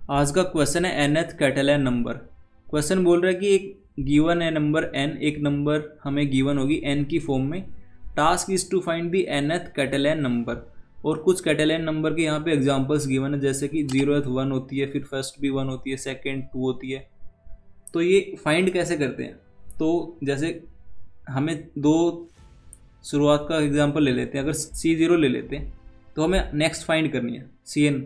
आज का क्वेश्चन है nth कैटेलन नंबर। क्वेश्चन बोल रहा है कि एक गिवन है नंबर n, एक नंबर हमें गिवन होगी n की फॉर्म में। Task is to find the nth Catalan number. और कुछ कैटेलन नंबर के यहाँ पे एग्जांपल्स गिवन है, जैसे कि 0th 1 होती है, फिर फर्स्ट भी 1 होती है, सेकेंड 2 होती है। तो ये फाइंड कैसे करते हैं? तो जैसे हमें दो शुरुआत का एग्जांपल ले लेते हैं। अगर C0 ले लेते हैं तो हमें नेक्स्ट फाइंड करनी है Cn।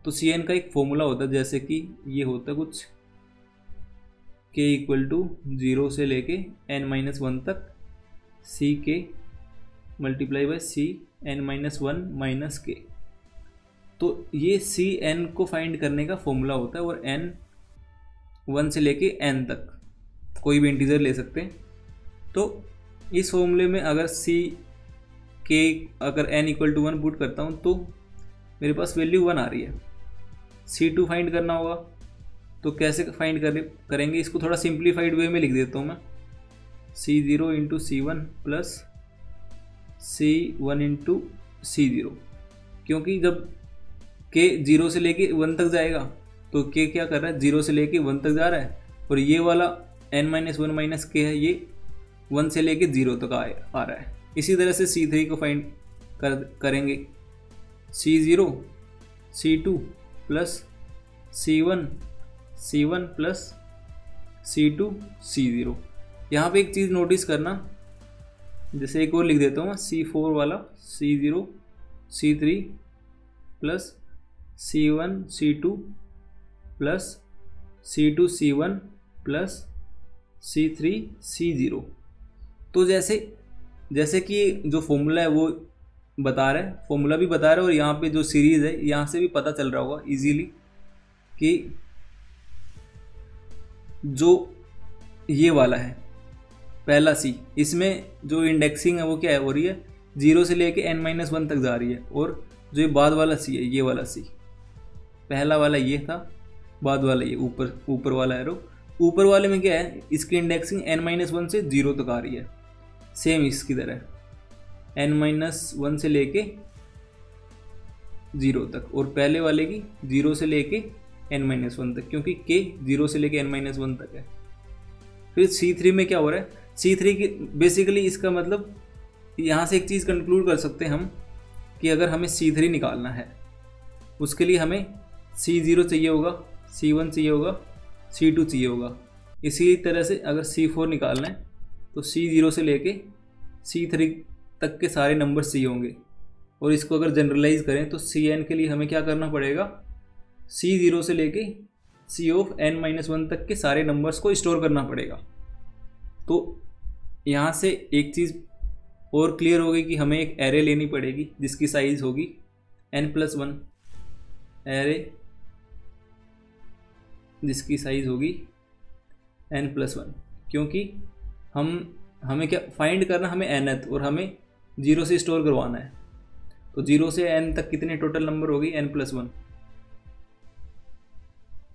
तो Cn का एक फॉर्मूला होता है, जैसे कि ये होता है कुछ k = 0 से लेके n-1 तक Ck multiply by Cn-1 - k। तो ये Cn को फाइंड करने का फॉर्मूला होता है, और n 1 से लेके n तक कोई भी इंटीजर ले सकते हैं। तो इस फॉर्मूले में अगर अगर n = 1 पुट करता हूँ तो मेरे पास वैल्यू 1 आ रही है। C2 फाइंड करना होगा, तो कैसे फाइंड करेंगे? इसको थोड़ा सिंप्लीफाइड वे में लिख देता हूँ मैं। C0 × C1 plus C1 × C0, क्योंकि जब k 0 से लेके 1 तक जाएगा तो k क्या कर रहा है, 0 से लेके 1 तक जा रहा है, और ये वाला n-1 - k है, ये 1 से लेके 0 तक आ रहा है। इसी तरह से C3 को फाइंड करेंगे। C0 C2 plus C1 plus C2 C0। यहाँ पे एक चीज़ नोटिस करना, जैसे एक और लिख देता हूँ मैं, C4 वाला C0 C3 plus C1 C2 plus C2 C1 plus C3 C0। तो जैसे कि जो फॉर्मूला है वो बता रहा है, फॉर्मूला भी बता रहा है, और यहाँ पे जो सीरीज़ है यहाँ से भी पता चल रहा होगा इजीली कि जो ये वाला है पहला C, इसमें जो इंडेक्सिंग है वो क्या है, हो रही है 0 से लेके n-1 तक जा रही है। और जो ये बाद वाला C है, ये वाला C, पहला वाला ये था, बाद वाला ये ऊपर वाला एरो। ऊपर वाले में क्या है, इसकी इंडेक्सिंग n-1 से 0 तक आ रही है, सेम इसकी तरह n-1 से लेके 0 तक, और पहले वाले की 0 से लेके n-1 तक, क्योंकि k 0 से लेके n-1 तक है। फिर C3 में क्या हो रहा है, C3 की बेसिकली इसका मतलब यहाँ से एक चीज़ कंक्लूड कर सकते हैं हम कि अगर हमें C3 निकालना है, उसके लिए हमें C0 चाहिए होगा, C1 चाहिए होगा, C2 चाहिए होगा। इसी तरह से अगर C4 निकालना है तो C0 से लेके C3 तक के सारे नंबर्स चाहिए होंगे। और इसको अगर जनरलाइज करें तो Cn के लिए हमें क्या करना पड़ेगा, C0 से लेके Cn-1 तक के सारे नंबर्स को स्टोर करना पड़ेगा। तो यहाँ से एक चीज़ और क्लियर होगी कि हमें एक एरे लेनी पड़ेगी जिसकी साइज़ होगी n+1, एरे जिसकी साइज़ होगी n+1, क्योंकि हमें क्या फाइंड करना, हमें nth, और हमें 0 से स्टोर करवाना है। तो 0 से n तक कितने टोटल नंबर होगी, n+1।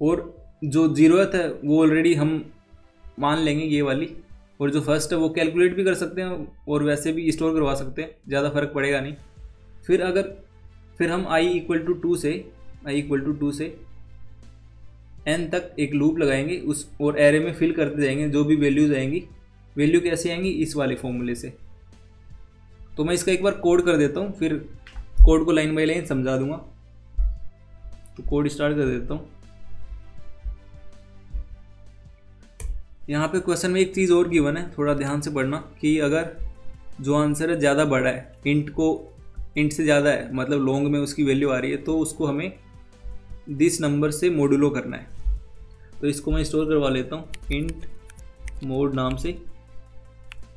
और जो 0th है वो ऑलरेडी हम मान लेंगे ये वाली, और जो फर्स्ट है वो कैलकुलेट भी कर सकते हैं और वैसे भी स्टोर करवा सकते हैं, ज़्यादा फर्क पड़ेगा नहीं। फिर हम i = 2 से n तक एक लूप लगाएंगे उस, और एरे में फिल करते जाएंगे। जो भी वैल्यूज आएंगी, वैल्यू कैसे आएंगी, इस वाले फॉर्मूले से। तो मैं इसका एक बार कोड कर देता हूँ, फिर कोड को लाइन बाय लाइन समझा दूंगा। तो कोड स्टार्ट कर देता हूँ। यहाँ पे क्वेश्चन में एक चीज़ और गिवन है, थोड़ा ध्यान से पढ़ना, कि अगर जो आंसर है ज़्यादा बड़ा है, इंट से ज़्यादा है, मतलब लॉन्ग में उसकी वैल्यू आ रही है, तो उसको हमें दिस नंबर से मॉडुलो करना है। तो इसको मैं स्टोर करवा लेता हूँ इंट मोड नाम से।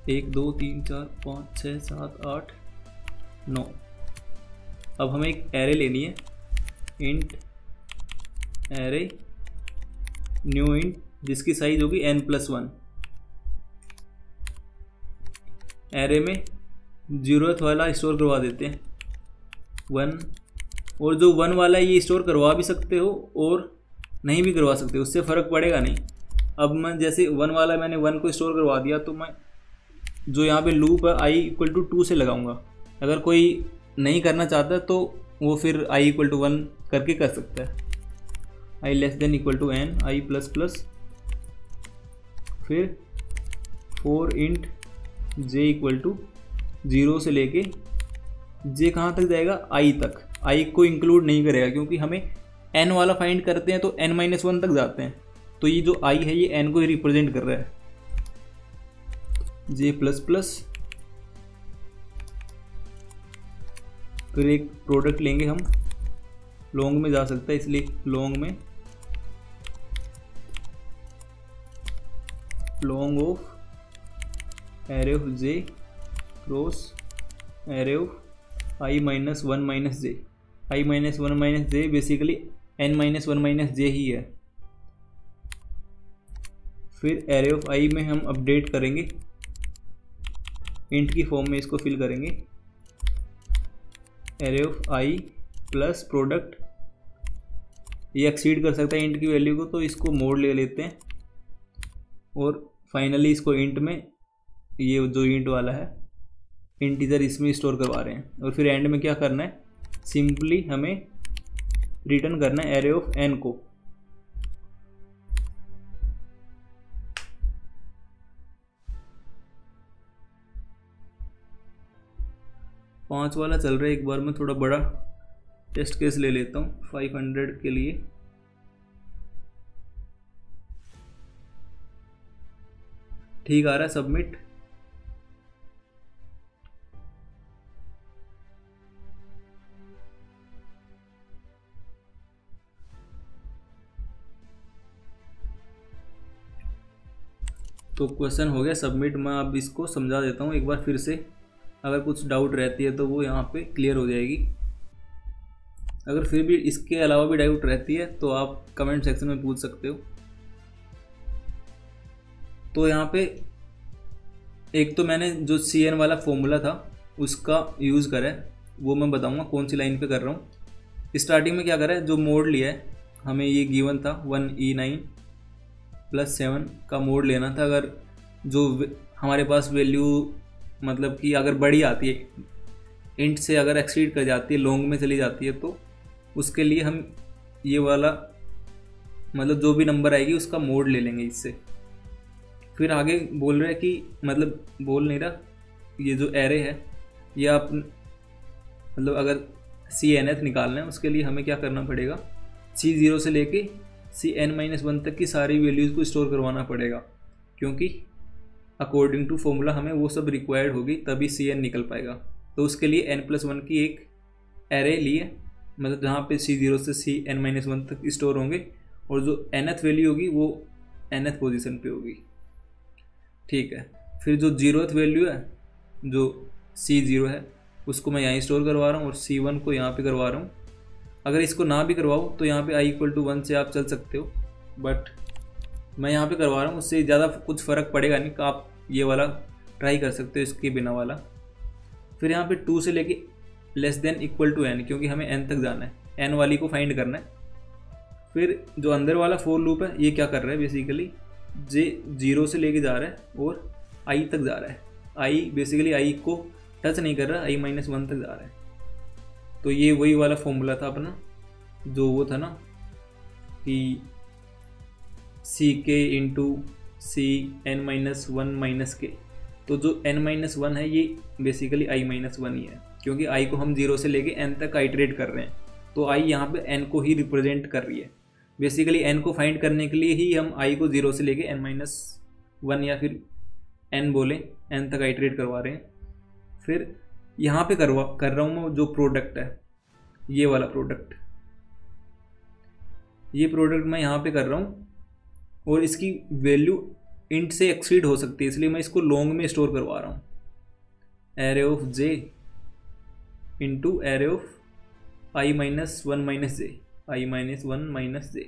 1 2 3 4 5 6 7 8 9। अब हमें एक एरे लेनी है, इंट एरे न्यू इंट, जिसकी साइज होगी n+1। एरे में 0th वाला स्टोर करवा देते हैं 1, और जो 1 वाला है ये स्टोर करवा भी सकते हो और नहीं भी करवा सकते, उससे फ़र्क पड़ेगा नहीं। अब मैं जैसे 1 वाला मैंने 1 को स्टोर करवा दिया, तो मैं जो यहाँ पे लूप है i = 2 से लगाऊंगा। अगर कोई नहीं करना चाहता तो वो फिर i = 1 करके कर सकता है। I less than equal to N I plus plus, फिर 4 इंट जे इक्वल टू 0 से लेके जे कहाँ तक जाएगा, आई तक। आई को इंक्लूड नहीं करेगा क्योंकि हमें एन वाला फाइंड करते हैं तो n-1 तक जाते हैं, तो ये जो आई है ये एन को ही रिप्रेजेंट कर रहा है। जे प्लस प्लस, फिर एक प्रोडक्ट लेंगे हम, लॉन्ग में जा सकता है इसलिए लॉन्ग में long of array of J cross array of I minus 1 minus J. I minus 1 minus J basically n-1 minus J ही है। फिर एरे ऑफ आई में हम अपडेट करेंगे, इंट की फॉर्म में इसको फिल करेंगे, array of I plus product. ये एक्सीड कर सकता है इंट की वैल्यू को, तो इसको मोड ले लेते हैं और फाइनली इसको इंट में, ये जो इंट वाला है इंटीजर इसमें स्टोर करवा रहे हैं। और फिर एंड में क्या करना है, सिंपली हमें रिटर्न करना है एरे ऑफ एन को। पाँच वाला चल रहा है, एक बार मैं थोड़ा बड़ा टेस्ट केस ले लेता हूँ 500 के लिए। ठीक आ रहा है सबमिट। तो क्वेश्चन हो गया सबमिट। मैं अब इसको समझा देता हूँ एक बार फिर से, अगर कुछ डाउट रहती है तो वो यहाँ पे क्लियर हो जाएगी। अगर फिर भी इसके अलावा भी डाउट रहती है तो आप कमेंट सेक्शन में पूछ सकते हो। तो यहाँ पे एक तो मैंने जो CN वाला फॉर्मूला था उसका यूज़ करा है, वो मैं बताऊँगा कौन सी लाइन पे कर रहा हूँ। स्टार्टिंग में क्या करा है, जो मोड लिया है हमें ये गिवन था 1E9 + 7 का मोड लेना था। अगर जो हमारे पास वैल्यू मतलब कि अगर बड़ी आती है, इंट से अगर एक्सीड कर जाती है, लॉन्ग में चली जाती है, तो उसके लिए हम ये वाला मतलब जो भी नंबर आएगी उसका मोड ले लेंगे इससे। फिर आगे बोल रहे हैं कि मतलब बोल नहीं रहा, ये जो एरे है ये आप मतलब अगर CNth निकालना है उसके लिए हमें क्या करना पड़ेगा, C0 से लेके CN-1 तक की सारी वैल्यूज़ को स्टोर करवाना पड़ेगा, क्योंकि अकॉर्डिंग टू फॉर्मूला हमें वो सब रिक्वायर्ड होगी तभी CN निकल पाएगा। तो उसके लिए n+1 की एक एरे लिए, मतलब जहाँ पे C0 से CN-1 तक स्टोर होंगे और जो nth वैल्यू होगी वो nth पोजीशन पे होगी। ठीक है, फिर जो 0th वैल्यू है जो C0 है उसको मैं यहाँ स्टोर करवा रहा हूँ और C1 को यहाँ पे करवा रहा हूँ। अगर इसको ना भी करवाओ तो यहाँ पे i=1 से आप चल सकते हो, बट मैं यहाँ पे करवा रहा हूँ, उससे ज़्यादा कुछ फ़र्क पड़ेगा नहीं। आप ये वाला ट्राई कर सकते हो इसके बिना वाला। फिर यहाँ पे 2 से लेके n, क्योंकि हमें n तक जाना है, n वाली को फाइंड करना है। फिर जो अंदर वाला फॉर लूप है ये क्या कर रहा है, बेसिकली जे 0 से लेके जा रहा है और i तक जा रहा है। i बेसिकली i को टच नहीं कर रहा, i-1 तक जा रहा है। तो ये वही वाला फॉर्मूला था अपना, जो वो था ना कि Ck × Cn-1 - k। तो जो n-1 है ये बेसिकली i-1 ही है, क्योंकि i को हम 0 से लेके n तक आइटरेट कर रहे हैं, तो i यहाँ पे n को ही रिप्रेजेंट कर रही है। बेसिकली n को फाइंड करने के लिए ही हम i को 0 से लेके n-1 या फिर n बोले n तक आइटरेट करवा रहे हैं। फिर यहाँ पे कर रहा हूँ मैं जो प्रोडक्ट है, ये वाला प्रोडक्ट, ये प्रोडक्ट मैं यहाँ पे कर रहा हूँ और इसकी वैल्यू इंट से एक्सीड हो सकती है, इसलिए मैं इसको लॉन्ग में स्टोर करवा रहा हूँ। Array of j into array of i-1 - j, i-1 - j।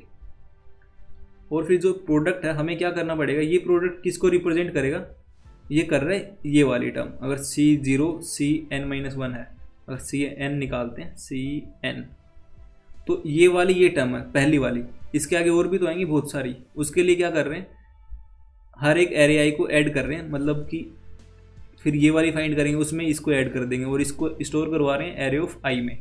और फिर जो प्रोडक्ट है हमें क्या करना पड़ेगा, ये प्रोडक्ट किसको रिप्रेजेंट करेगा, ये कर रहे हैं ये वाली टर्म। अगर C0 Cn-1 है, अगर Cn निकालते हैं Cn, तो ये वाली ये टर्म है पहली वाली। इसके आगे और भी तो आएंगी बहुत सारी, उसके लिए क्या कर रहे हैं, हर एक एरे आई को ऐड कर रहे हैं, मतलब कि फिर ये वाली फाइंड करेंगे उसमें इसको ऐड कर देंगे और इसको स्टोर करवा रहे हैं एरे ऑफ आई में।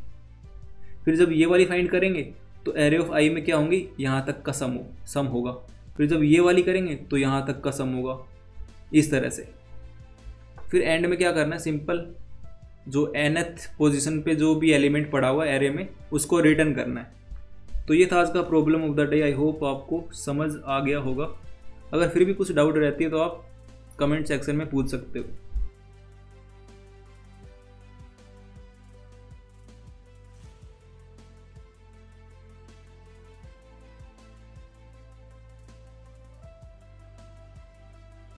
फिर जब ये वाली फाइंड करेंगे तो एरे ऑफ आई में क्या होंगी, यहाँ तक का सम होगा। फिर जब ये वाली करेंगे तो यहाँ तक का सम होगा, इस तरह से। फिर एंड में क्या करना है, सिंपल जो nth पोजीशन पे जो भी एलिमेंट पड़ा हुआ है एरे में उसको रिटर्न करना है। तो ये था आज का problem of the day. I hope आपको समझ आ गया होगा। अगर फिर भी कुछ डाउट रहती है तो आप कमेंट सेक्शन में पूछ सकते हो।